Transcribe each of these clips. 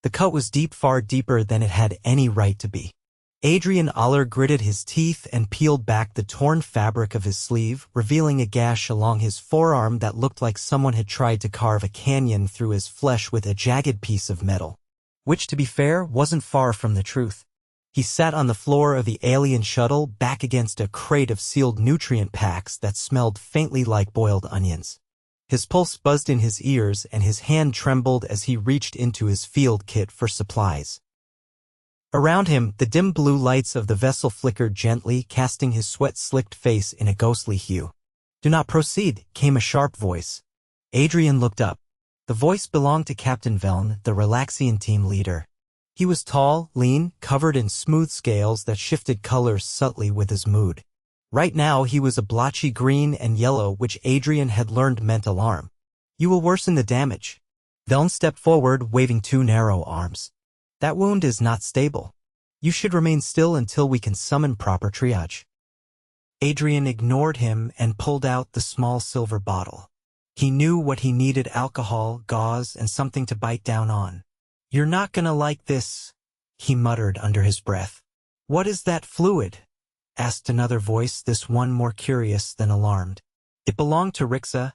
The cut was deep, far deeper than it had any right to be. Adrian Oller gritted his teeth and peeled back the torn fabric of his sleeve, revealing a gash along his forearm that looked like someone had tried to carve a canyon through his flesh with a jagged piece of metal. Which, to be fair, wasn't far from the truth. He sat on the floor of the alien shuttle, back against a crate of sealed nutrient packs that smelled faintly like boiled onions. His pulse buzzed in his ears and his hand trembled as he reached into his field kit for supplies. Around him, the dim blue lights of the vessel flickered gently, casting his sweat-slicked face in a ghostly hue. "Do not proceed," came a sharp voice. Adrian looked up. The voice belonged to Captain Veln, the Relaxian team leader. He was tall, lean, covered in smooth scales that shifted colors subtly with his mood. Right now he was a blotchy green and yellow, which Adrian had learned meant alarm. "You will worsen the damage." Veln stepped forward, waving two narrow arms. "That wound is not stable. You should remain still until we can summon proper triage." Adrian ignored him and pulled out the small silver bottle. He knew what he needed: alcohol, gauze, and something to bite down on. "You're not gonna like this," he muttered under his breath. "What is that fluid?" asked another voice, this one more curious than alarmed. It belonged to Rixa,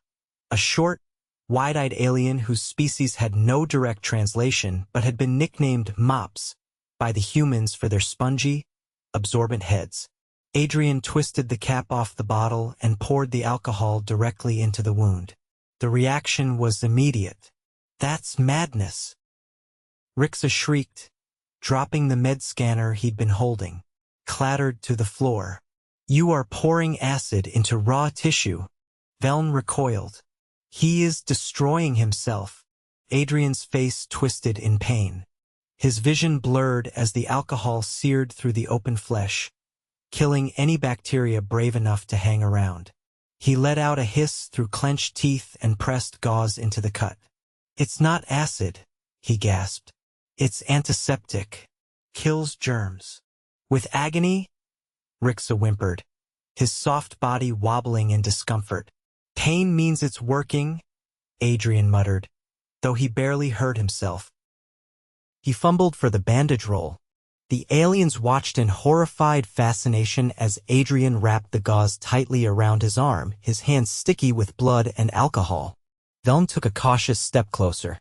a short, wide-eyed alien whose species had no direct translation but had been nicknamed Mops by the humans for their spongy, absorbent heads. Adrian twisted the cap off the bottle and poured the alcohol directly into the wound. The reaction was immediate. "That's madness!" Rixa shrieked, dropping the med scanner he'd been holding, clattered to the floor. "You are pouring acid into raw tissue." Veln recoiled. "He is destroying himself." Adrian's face twisted in pain. His vision blurred as the alcohol seared through the open flesh, killing any bacteria brave enough to hang around. He let out a hiss through clenched teeth and pressed gauze into the cut. "It's not acid," he gasped. "It's antiseptic. Kills germs." With agony, Rixa whimpered, his soft body wobbling in discomfort. "Pain means it's working," Adrian muttered, though he barely heard himself. He fumbled for the bandage roll. The aliens watched in horrified fascination as Adrian wrapped the gauze tightly around his arm, his hands sticky with blood and alcohol. Veln took a cautious step closer.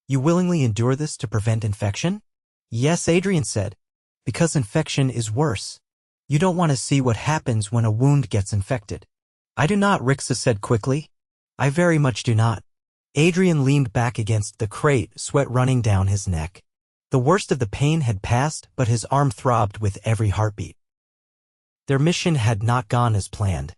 "You willingly endure this to prevent infection?" "Yes," Adrian said, "because infection is worse. You don't want to see what happens when a wound gets infected." "I do not," Rixa said quickly. "I very much do not." Adrian leaned back against the crate, sweat running down his neck. The worst of the pain had passed, but his arm throbbed with every heartbeat. Their mission had not gone as planned.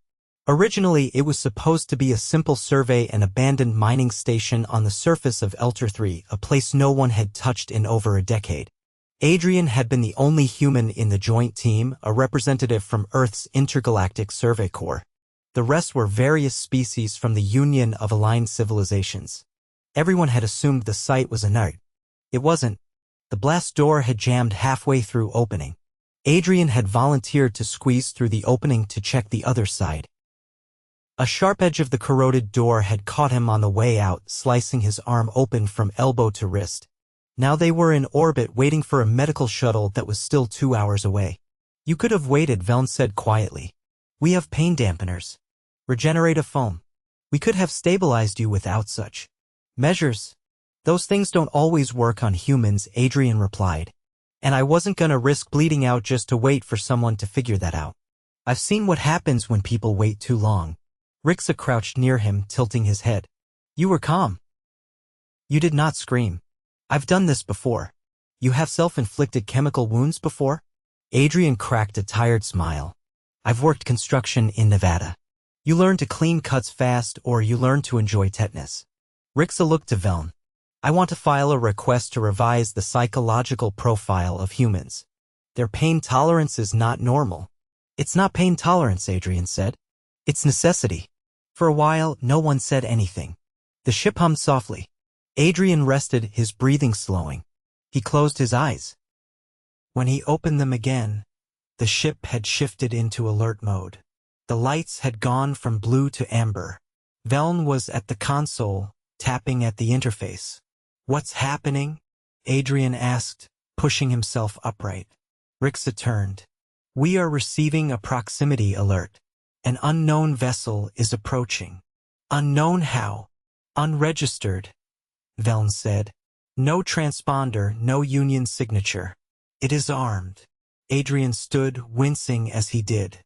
Originally, it was supposed to be a simple survey an abandoned mining station on the surface of Elter 3, a place no one had touched in over a decade. Adrian had been the only human in the joint team, a representative from Earth's Intergalactic Survey Corps. The rest were various species from the Union of Aligned Civilizations. Everyone had assumed the site was inert. It wasn't. The blast door had jammed halfway through opening. Adrian had volunteered to squeeze through the opening to check the other side. A sharp edge of the corroded door had caught him on the way out, slicing his arm open from elbow to wrist. Now they were in orbit waiting for a medical shuttle that was still 2 hours away. "You could have waited," Veln said quietly. "We have pain dampeners. Regenerative foam. We could have stabilized you without such measures." "Those things don't always work on humans," Adrian replied. "And I wasn't gonna risk bleeding out just to wait for someone to figure that out. I've seen what happens when people wait too long." Rixa crouched near him, tilting his head. "You were calm. You did not scream. I've done this before." "You have self-inflicted chemical wounds before?" Adrian cracked a tired smile. "I've worked construction in Nevada. You learn to clean cuts fast or you learn to enjoy tetanus." Rixa looked to Veln. "I want to file a request to revise the psychological profile of humans. Their pain tolerance is not normal." "It's not pain tolerance," Adrian said. "It's necessity." For a while, no one said anything. The ship hummed softly. Adrian rested, his breathing slowing. He closed his eyes. When he opened them again, the ship had shifted into alert mode. The lights had gone from blue to amber. Veln was at the console, tapping at the interface. "What's happening?" Adrian asked, pushing himself upright. Rixa turned. We are receiving a proximity alert. An unknown vessel is approaching. Unknown how? Unregistered, Veln said. No transponder, no Union signature. It is armed. Adrian stood, wincing as he did.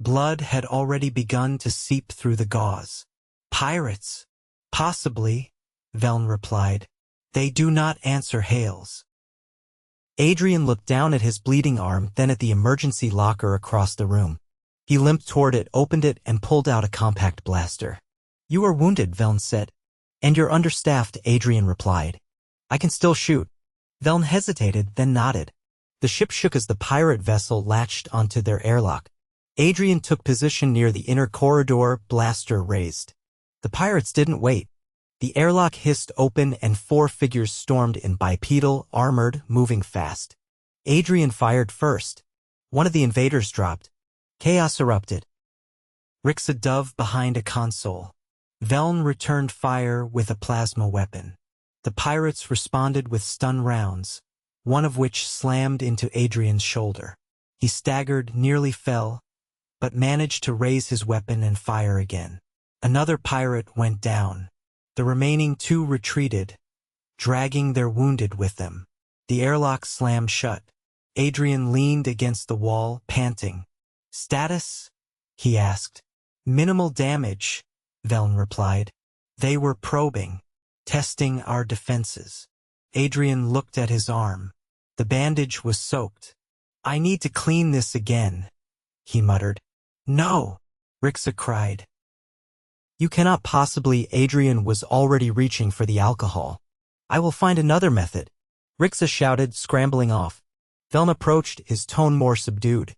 Blood had already begun to seep through the gauze. Pirates? Possibly, Veln replied. They do not answer hails. Adrian looked down at his bleeding arm, then at the emergency locker across the room. He limped toward it, opened it, and pulled out a compact blaster. You are wounded, Veln said. And you're understaffed, Adrian replied. I can still shoot. Veln hesitated, then nodded. The ship shook as the pirate vessel latched onto their airlock. Adrian took position near the inner corridor, blaster raised. The pirates didn't wait. The airlock hissed open and 4 figures stormed in, bipedal, armored, moving fast. Adrian fired first. One of the invaders dropped. Chaos erupted. Rixa dove behind a console. Veln returned fire with a plasma weapon. The pirates responded with stun rounds, one of which slammed into Adrian's shoulder. He staggered, nearly fell, but managed to raise his weapon and fire again. Another pirate went down. The remaining 2 retreated, dragging their wounded with them. The airlock slammed shut. Adrian leaned against the wall, panting. Status? He asked. Minimal damage, Veln replied. They were probing, testing our defenses. Adrian looked at his arm. The bandage was soaked. I need to clean this again, he muttered. No, Rixa cried. You cannot possibly. Adrian was already reaching for the alcohol. I will find another method, Rixa shouted, scrambling off. Veln approached, his tone more subdued.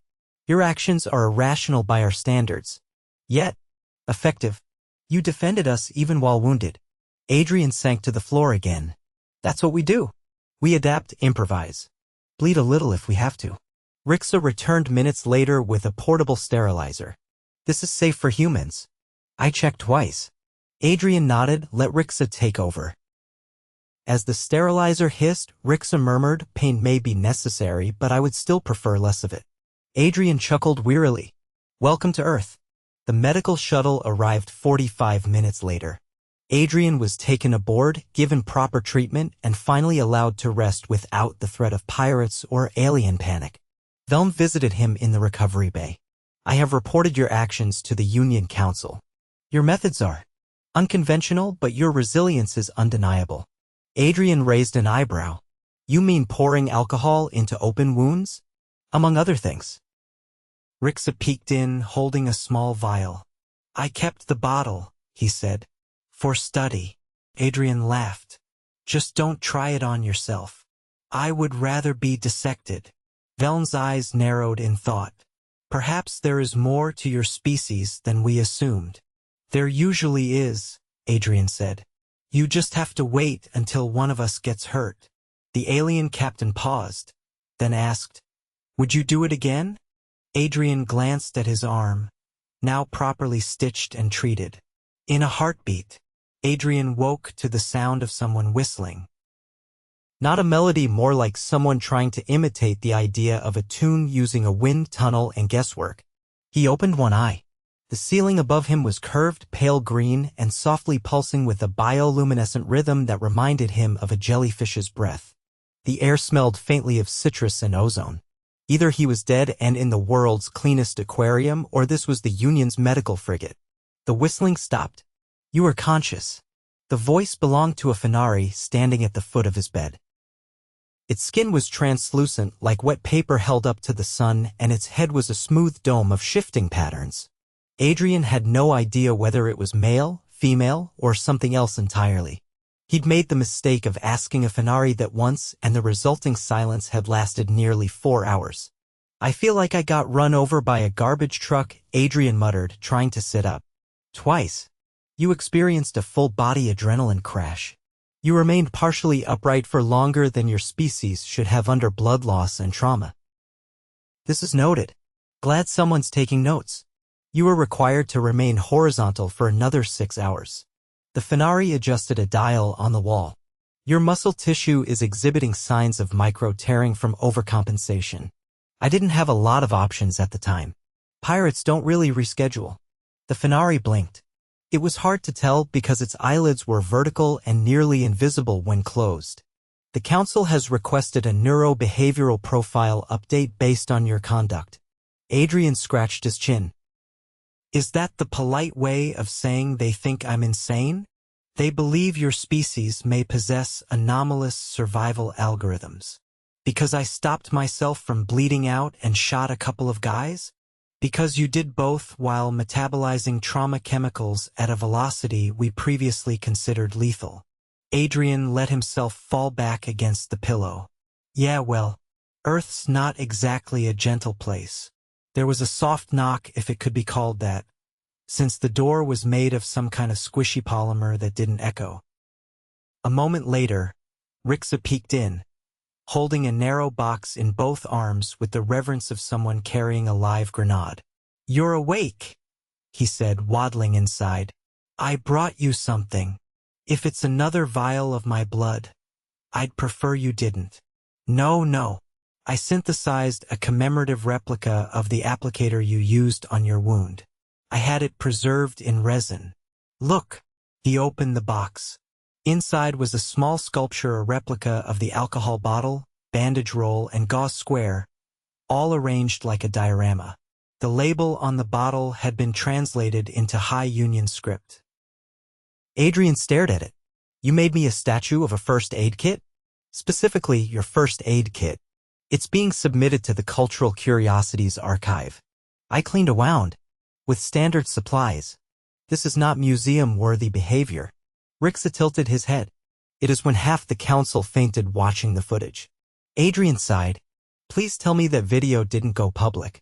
Your actions are irrational by our standards. Yet, effective. You defended us even while wounded. Adrian sank to the floor again. That's what we do. We adapt, improvise. Bleed a little if we have to. Rixa returned minutes later with a portable sterilizer. This is safe for humans. I checked twice. Adrian nodded. Let Rixa take over. As the sterilizer hissed, Rixa murmured, pain may be necessary, but I would still prefer less of it. Adrian chuckled wearily. Welcome to Earth. The medical shuttle arrived 45 minutes later. Adrian was taken aboard, given proper treatment, and finally allowed to rest without the threat of pirates or alien panic. Veln visited him in the recovery bay. I have reported your actions to the Union Council. Your methods are unconventional, but your resilience is undeniable. Adrian raised an eyebrow. You mean pouring alcohol into open wounds? Among other things. Rixa peeked in, holding a small vial. I kept the bottle, he said. For study. Adrian laughed. Just don't try it on yourself. I would rather be dissected. Veln's eyes narrowed in thought. Perhaps there is more to your species than we assumed. There usually is, Adrian said. You just have to wait until one of us gets hurt. The alien captain paused, then asked, Would you do it again? Adrian glanced at his arm, now properly stitched and treated. In a heartbeat, Adrian woke to the sound of someone whistling. Not a melody, more like someone trying to imitate the idea of a tune using a wind tunnel and guesswork. He opened one eye. The ceiling above him was curved, pale green, and softly pulsing with a bioluminescent rhythm that reminded him of a jellyfish's breath. The air smelled faintly of citrus and ozone. Either he was dead and in the world's cleanest aquarium, or this was the Union's medical frigate. The whistling stopped. You are conscious. The voice belonged to a Fenari standing at the foot of his bed. Its skin was translucent, like wet paper held up to the sun, and its head was a smooth dome of shifting patterns. Adrian had no idea whether it was male, female, or something else entirely. He'd made the mistake of asking a Fenari that once, and the resulting silence had lasted nearly 4 hours. I feel like I got run over by a garbage truck, Adrian muttered, trying to sit up. Twice. You experienced a full-body adrenaline crash. You remained partially upright for longer than your species should have under blood loss and trauma. This is noted. Glad someone's taking notes. You were required to remain horizontal for another 6 hours. The Fenari adjusted a dial on the wall. Your muscle tissue is exhibiting signs of micro-tearing from overcompensation. I didn't have a lot of options at the time. Pirates don't really reschedule. The Finari blinked. It was hard to tell because its eyelids were vertical and nearly invisible when closed. The council has requested a neurobehavioral profile update based on your conduct. Adrian scratched his chin. Is that the polite way of saying they think I'm insane? They believe your species may possess anomalous survival algorithms. Because I stopped myself from bleeding out and shot a couple of guys? Because you did both while metabolizing trauma chemicals at a velocity we previously considered lethal. Adrian let himself fall back against the pillow. Yeah, well, Earth's not exactly a gentle place. There was a soft knock, if it could be called that, since the door was made of some kind of squishy polymer that didn't echo. A moment later, Rixa peeked in, holding a narrow box in both arms with the reverence of someone carrying a live grenade. You're awake, he said, waddling inside. I brought you something. If it's another vial of my blood, I'd prefer you didn't. No. I synthesized a commemorative replica of the applicator you used on your wound. I had it preserved in resin. Look, he opened the box. Inside was a small sculpture, a replica of the alcohol bottle, bandage roll, and gauze square, all arranged like a diorama. The label on the bottle had been translated into High Union script. Adrian stared at it. You made me a statue of a first aid kit? Specifically, your first aid kit. It's being submitted to the Cultural Curiosities Archive. I cleaned a wound, with standard supplies. This is not museum-worthy behavior. Rixa tilted his head. It is when half the council fainted watching the footage. Adrian sighed. Please tell me that video didn't go public.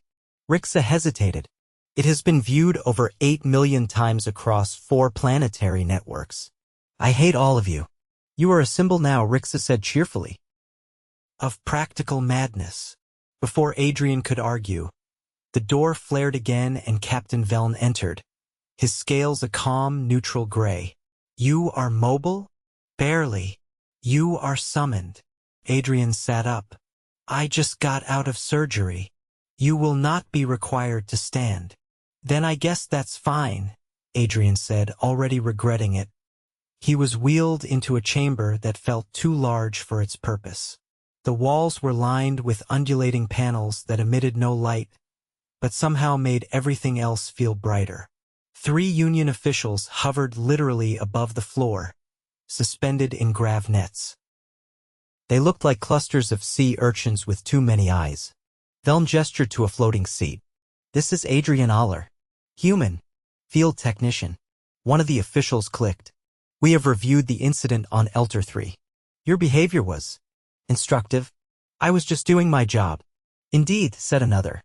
Rixa hesitated. It has been viewed over 8 million times across 4 planetary networks. I hate all of you. You are a symbol now, Rixa said cheerfully, of practical madness. Before Adrian could argue, the door flared again and Captain Veln entered, his scales a calm, neutral gray. You are mobile? Barely. You are summoned. Adrian sat up. I just got out of surgery. You will not be required to stand. Then I guess that's fine, Adrian said, already regretting it. He was wheeled into a chamber that felt too large for its purpose. The walls were lined with undulating panels that emitted no light, but somehow made everything else feel brighter. 3 Union officials hovered literally above the floor, suspended in grav nets. They looked like clusters of sea urchins with too many eyes. Veln gestured to a floating seat. This is Adrian Oller. Human. Field technician. One of the officials clicked. We have reviewed the incident on Elter 3. Your behavior was instructive. I was just doing my job. Indeed, said another.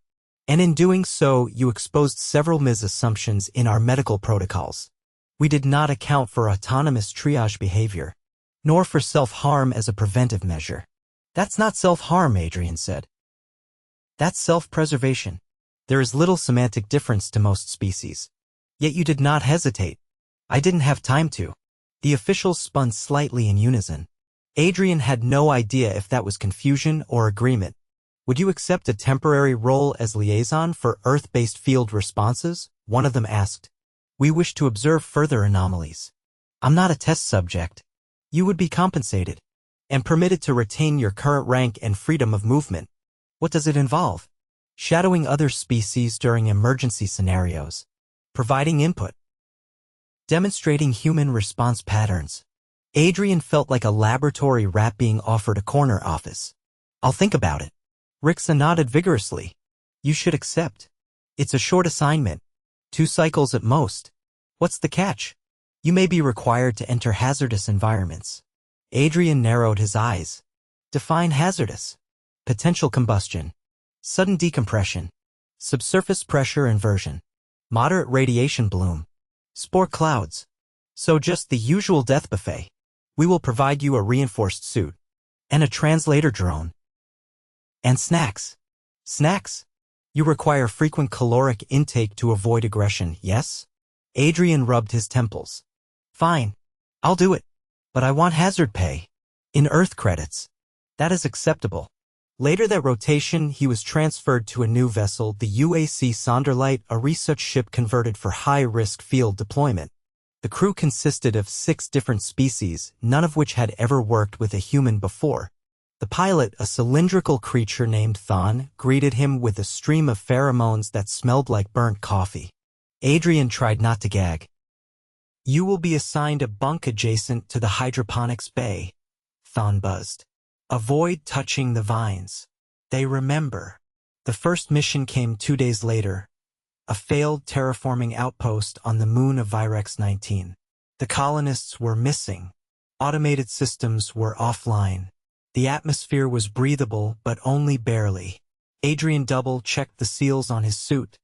And in doing so, you exposed several misassumptions in our medical protocols. We did not account for autonomous triage behavior, nor for self-harm as a preventive measure. That's not self-harm, Adrian said. That's self-preservation. There is little semantic difference to most species. Yet you did not hesitate. I didn't have time to. The officials spun slightly in unison. Adrian had no idea if that was confusion or agreement. Would you accept a temporary role as liaison for Earth-based field responses? One of them asked. We wish to observe further anomalies. I'm not a test subject. You would be compensated and permitted to retain your current rank and freedom of movement. What does it involve? Shadowing other species during emergency scenarios. Providing input. Demonstrating human response patterns. Adrian felt like a laboratory rat being offered a corner office. I'll think about it. Rixa nodded vigorously. You should accept. It's a short assignment. 2 cycles at most. What's the catch? You may be required to enter hazardous environments. Adrian narrowed his eyes. Define hazardous. Potential combustion. Sudden decompression. Subsurface pressure inversion. Moderate radiation bloom. Spore clouds. So just the usual death buffet. We will provide you a reinforced suit. And a translator drone. And snacks. Snacks? You require frequent caloric intake to avoid aggression, yes? Adrian rubbed his temples. Fine. I'll do it. But I want hazard pay. In Earth credits. That is acceptable. Later that rotation, he was transferred to a new vessel, the UAC Sonderlight, a research ship converted for high-risk field deployment. The crew consisted of 6 different species, none of which had ever worked with a human before. The pilot, a cylindrical creature named Thon, greeted him with a stream of pheromones that smelled like burnt coffee. Adrian tried not to gag. "You will be assigned a bunk adjacent to the hydroponics bay," Thon buzzed. "Avoid touching the vines. They remember." The first mission came 2 days later, a failed terraforming outpost on the moon of Virex 19. The colonists were missing. Automated systems were offline. The atmosphere was breathable, but only barely. Adrian double-checked the seals on his suit,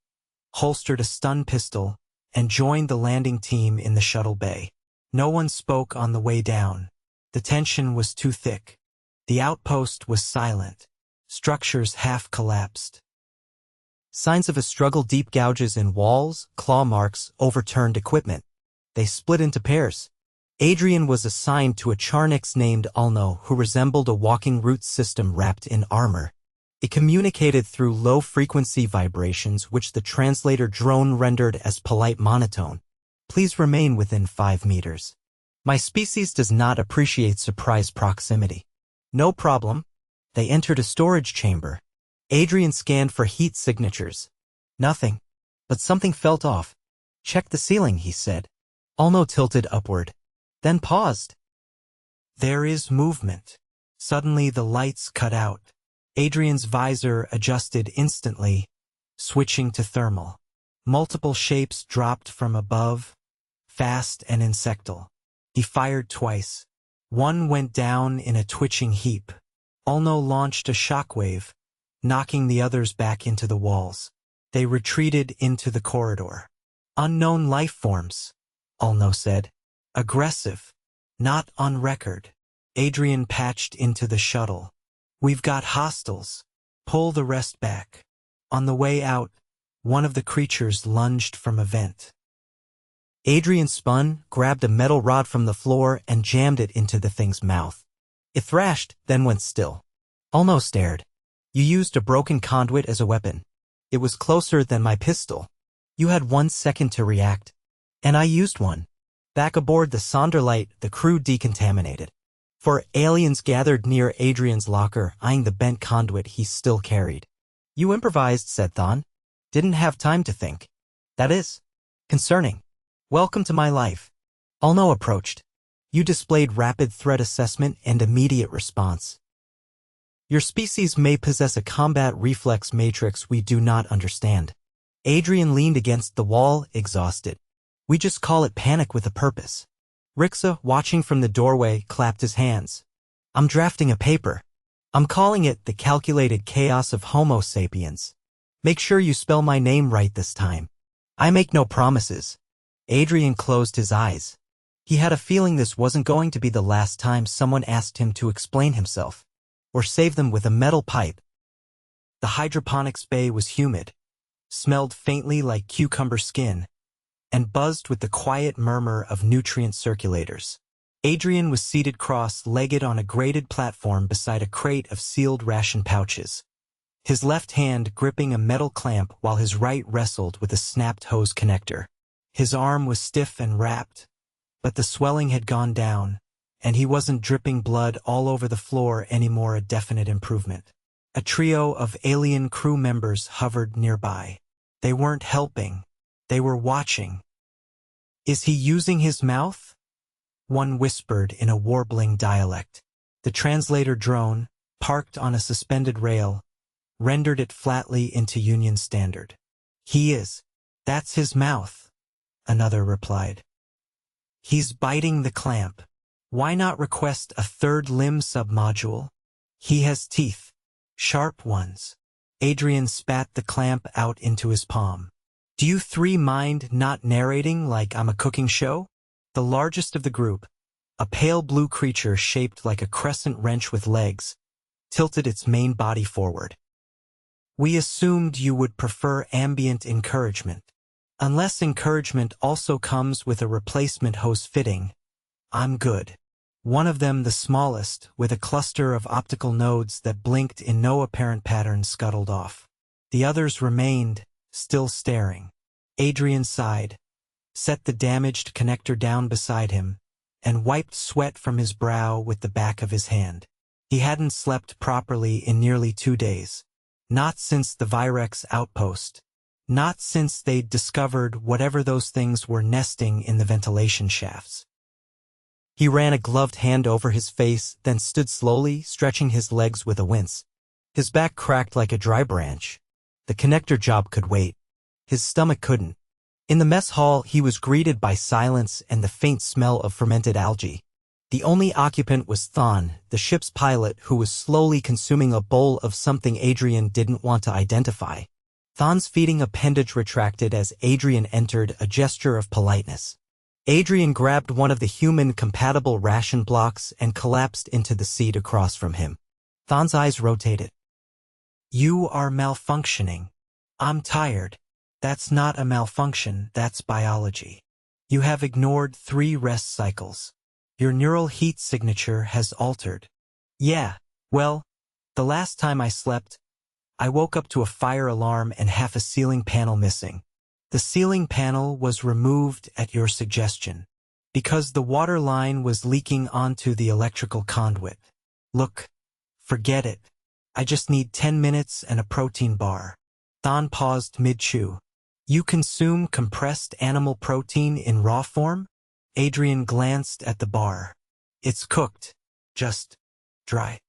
holstered a stun pistol, and joined the landing team in the shuttle bay. No one spoke on the way down. The tension was too thick. The outpost was silent. Structures half collapsed. Signs of a struggle: deep gouges in walls, claw marks, overturned equipment. They split into pairs. Adrian was assigned to a Charnix named Ulno, who resembled a walking root system wrapped in armor. It communicated through low-frequency vibrations, which the translator drone rendered as polite monotone. "Please remain within 5 meters. My species does not appreciate surprise proximity." "No problem." They entered a storage chamber. Adrian scanned for heat signatures. Nothing. But something felt off. "Check the ceiling," he said. Ulno tilted upward, then paused. "There is movement." Suddenly the lights cut out. Adrian's visor adjusted instantly, switching to thermal. Multiple shapes dropped from above, fast and insectal. He fired twice. One went down in a twitching heap. Ulno launched a shockwave, knocking the others back into the walls. They retreated into the corridor. "Unknown life forms," Ulno said. "Aggressive. Not on record." Adrian patched into the shuttle. "We've got hostiles. Pull the rest back." On the way out, one of the creatures lunged from a vent. Adrian spun, grabbed a metal rod from the floor, and jammed it into the thing's mouth. It thrashed, then went still. Ulno stared. "You used a broken conduit as a weapon. It was closer than my pistol. You had 1 second to react. And I used one." Back aboard the Sonderlight, the crew decontaminated. 4 aliens gathered near Adrian's locker, eyeing the bent conduit he still carried. "You improvised," said Thon. "Didn't have time to think." "That is concerning. Welcome to my life." Ulno approached. "You displayed rapid threat assessment and immediate response. Your species may possess a combat reflex matrix we do not understand." Adrian leaned against the wall, exhausted. "We just call it panic with a purpose." Rixa, watching from the doorway, clapped his hands. "I'm drafting a paper. I'm calling it The Calculated Chaos of Homo Sapiens. Make sure you spell my name right this time. I make no promises." Adrian closed his eyes. He had a feeling this wasn't going to be the last time someone asked him to explain himself, or save them with a metal pipe. The hydroponics bay was humid, smelled faintly like cucumber skin, and buzzed with the quiet murmur of nutrient circulators. Adrian was seated cross-legged on a grated platform beside a crate of sealed ration pouches, his left hand gripping a metal clamp while his right wrestled with a snapped hose connector. His arm was stiff and wrapped, but the swelling had gone down, and he wasn't dripping blood all over the floor anymore, a definite improvement. A trio of alien crew members hovered nearby. They weren't helping. They were watching. "Is he using his mouth?" one whispered in a warbling dialect. The translator drone, parked on a suspended rail, rendered it flatly into Union Standard. "He is. That's his mouth," another replied. "He's biting the clamp. Why not request a 3rd limb submodule? He has teeth. Sharp ones." Adrian spat the clamp out into his palm. "Do you 3 mind not narrating like I'm a cooking show?" The largest of the group, a pale blue creature shaped like a crescent wrench with legs, tilted its main body forward. "We assumed you would prefer ambient encouragement. Unless encouragement also comes with a replacement hose fitting, I'm good." One of them, the smallest, with a cluster of optical nodes that blinked in no apparent pattern, scuttled off. The others remained, still staring. Adrian sighed, set the damaged connector down beside him, and wiped sweat from his brow with the back of his hand. He hadn't slept properly in nearly 2 days. Not since the Virex outpost. Not since they'd discovered whatever those things were nesting in the ventilation shafts. He ran a gloved hand over his face, then stood slowly, stretching his legs with a wince. His back cracked like a dry branch. The connector job could wait. His stomach couldn't. In the mess hall, he was greeted by silence and the faint smell of fermented algae. The only occupant was Thon, the ship's pilot, who was slowly consuming a bowl of something Adrian didn't want to identify. Thon's feeding appendage retracted as Adrian entered, a gesture of politeness. Adrian grabbed one of the human-compatible ration blocks and collapsed into the seat across from him. Thon's eyes rotated. "You are malfunctioning. I'm tired. That's not a malfunction, that's biology. You have ignored 3 rest cycles. Your neural heat signature has altered." "Yeah, well, the last time I slept, I woke up to a fire alarm and half a ceiling panel missing. The ceiling panel was removed at your suggestion, because the water line was leaking onto the electrical conduit. Look, forget it. I just need 10 minutes and a protein bar." Thon paused mid-chew. "You consume compressed animal protein in raw form?" Adrian glanced at the bar. "It's cooked, just dry."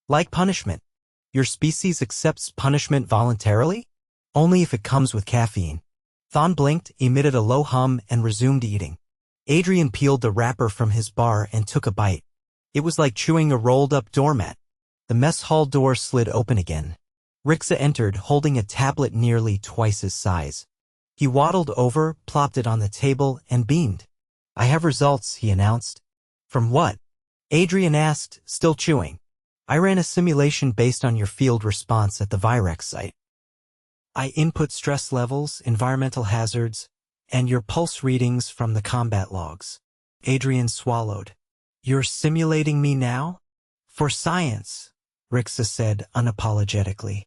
"Like punishment. Your species accepts punishment voluntarily? Only if it comes with caffeine." Thon blinked, emitted a low hum, and resumed eating. Adrian peeled the wrapper from his bar and took a bite. It was like chewing a rolled-up doormat. The mess hall door slid open again. Rixa entered, holding a tablet nearly twice his size. He waddled over, plopped it on the table, and beamed. "I have results," he announced. "From what?" Adrian asked, still chewing. "I ran a simulation based on your field response at the Virex site. I input stress levels, environmental hazards, and your pulse readings from the combat logs." Adrian swallowed. "You're simulating me now?" "For science," Rixa said unapologetically.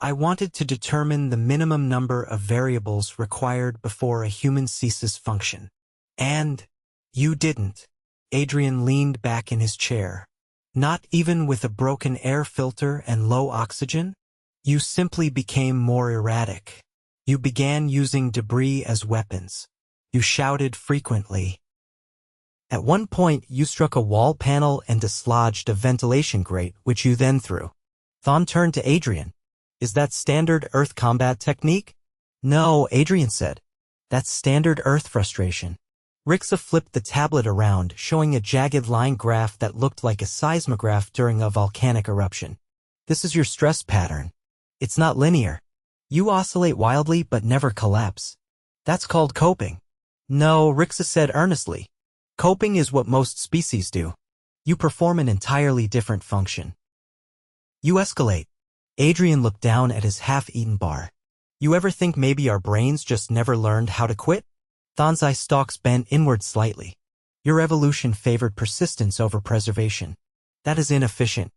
"I wanted to determine the minimum number of variables required before a human ceases function. And you didn't." Adrian leaned back in his chair. "Not even with a broken air filter and low oxygen? You simply became more erratic. You began using debris as weapons. You shouted frequently. At one point, you struck a wall panel and dislodged a ventilation grate, which you then threw." Thon turned to Adrian. "Is that standard Earth combat technique?" "No," Adrian said. "That's standard Earth frustration." Rixa flipped the tablet around, showing a jagged line graph that looked like a seismograph during a volcanic eruption. "This is your stress pattern. It's not linear. You oscillate wildly but never collapse. That's called coping." "No," Rixa said earnestly. "Coping is what most species do. You perform an entirely different function. You escalate." Adrian looked down at his half-eaten bar. "You ever think maybe our brains just never learned how to quit?" Thon's eye stalks bent inward slightly. "Your evolution favored persistence over preservation. That is inefficient."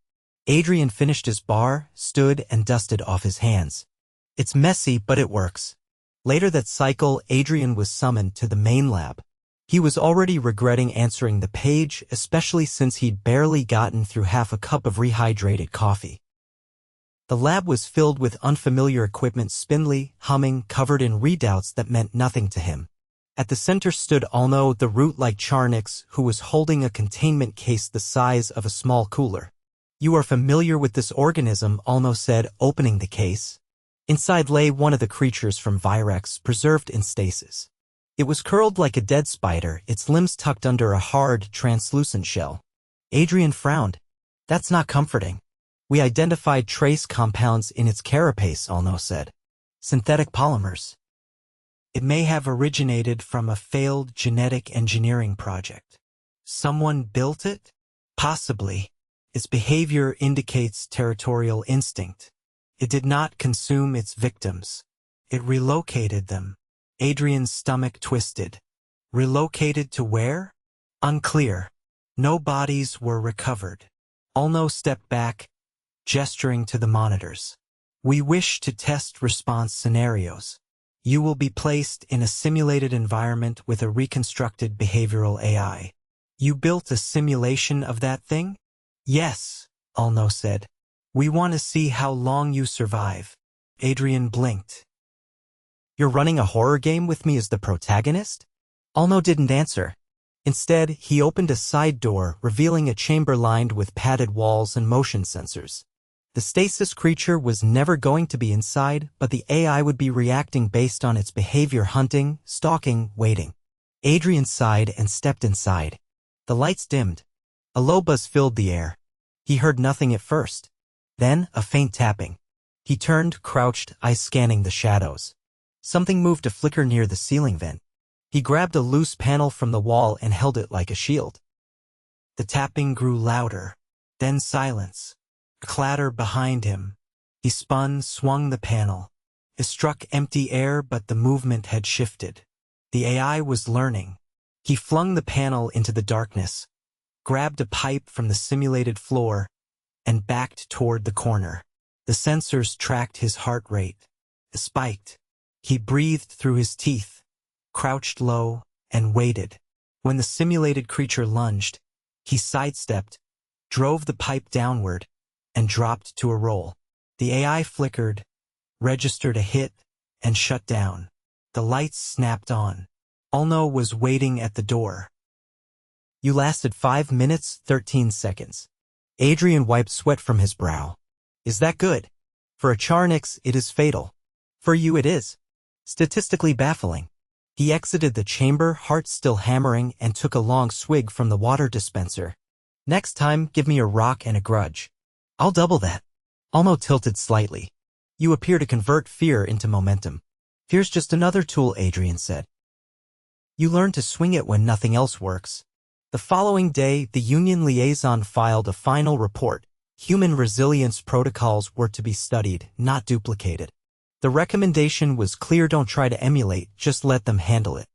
Adrian finished his bar, stood, and dusted off his hands. "It's messy, but it works." Later that cycle, Adrian was summoned to the main lab. He was already regretting answering the page, especially since he'd barely gotten through half a cup of rehydrated coffee. The lab was filled with unfamiliar equipment, spindly, humming, covered in readouts that meant nothing to him. At the center stood Alno, the root-like Charnix, who was holding a containment case the size of a small cooler. "You are familiar with this organism," Alno said, opening the case. Inside lay one of the creatures from Virex, preserved in stasis. It was curled like a dead spider, its limbs tucked under a hard, translucent shell. Adrian frowned. "That's not comforting." "We identified trace compounds in its carapace," Alno said. "Synthetic polymers. It may have originated from a failed genetic engineering project." "Someone built it?" "Possibly. Its behavior indicates territorial instinct. It did not consume its victims. It relocated them." Adrian's stomach twisted. "Relocated to where?" "Unclear. No bodies were recovered. Olno stepped back, gesturing to the monitors. We wish to test response scenarios. You will be placed in a simulated environment with a reconstructed behavioral AI. You built a simulation of that thing? Yes, Olno said. We want to see how long you survive. Adrian blinked. You're running a horror game with me as the protagonist? Olno didn't answer. Instead, he opened a side door, revealing a chamber lined with padded walls and motion sensors. The stasis creature was never going to be inside, but the AI would be reacting based on its behavior: hunting, stalking, waiting. Adrian sighed and stepped inside. The lights dimmed. A low buzz filled the air. He heard nothing at first. Then, a faint tapping. He turned, crouched, eyes scanning the shadows. Something moved a flicker near the ceiling vent. He grabbed a loose panel from the wall and held it like a shield. The tapping grew louder. Then silence. Clatter behind him. He spun, swung the panel. It struck empty air, but the movement had shifted. The AI was learning. He flung the panel into the darkness, grabbed a pipe from the simulated floor, and backed toward the corner. The sensors tracked his heart rate. It spiked. He breathed through his teeth, crouched low, and waited. When the simulated creature lunged, he sidestepped, drove the pipe downward, and dropped to a roll. The AI flickered, registered a hit, and shut down. The lights snapped on. Olno was waiting at the door. You lasted 5 minutes, 13 seconds. Adrian wiped sweat from his brow. Is that good? For a Charnix, it is fatal. For you it is. Statistically baffling. He exited the chamber, heart still hammering, and took a long swig from the water dispenser. Next time, give me a rock and a grudge. I'll double that. Olno tilted slightly. You appear to convert fear into momentum. Fear's just another tool, Adrian said. You learn to swing it when nothing else works. The following day, the Union liaison filed a final report. Human resilience protocols were to be studied, not duplicated. The recommendation was clear: don't try to emulate, just let them handle it.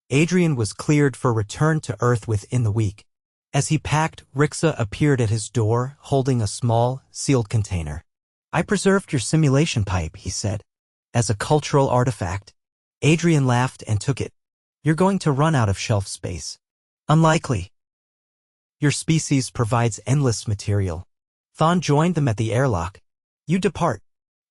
Adrian was cleared for return to Earth within the week. As he packed, Rixa appeared at his door, holding a small, sealed container. I preserved your simulation pipe, he said, as a cultural artifact. Adrian laughed and took it. You're going to run out of shelf space. Unlikely. Your species provides endless material. Thon joined them at the airlock. You depart.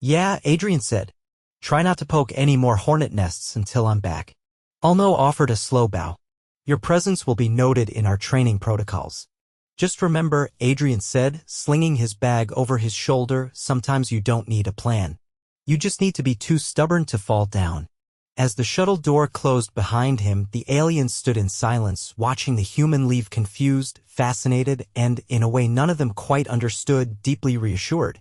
Yeah, Adrian said. Try not to poke any more hornet nests until I'm back. Olno offered a slow bow. Your presence will be noted in our training protocols. Just remember, Adrian said, slinging his bag over his shoulder, sometimes you don't need a plan. You just need to be too stubborn to fall down. As the shuttle door closed behind him, the alien stood in silence, watching the human leave, confused, fascinated, and, in a way none of them quite understood, deeply reassured.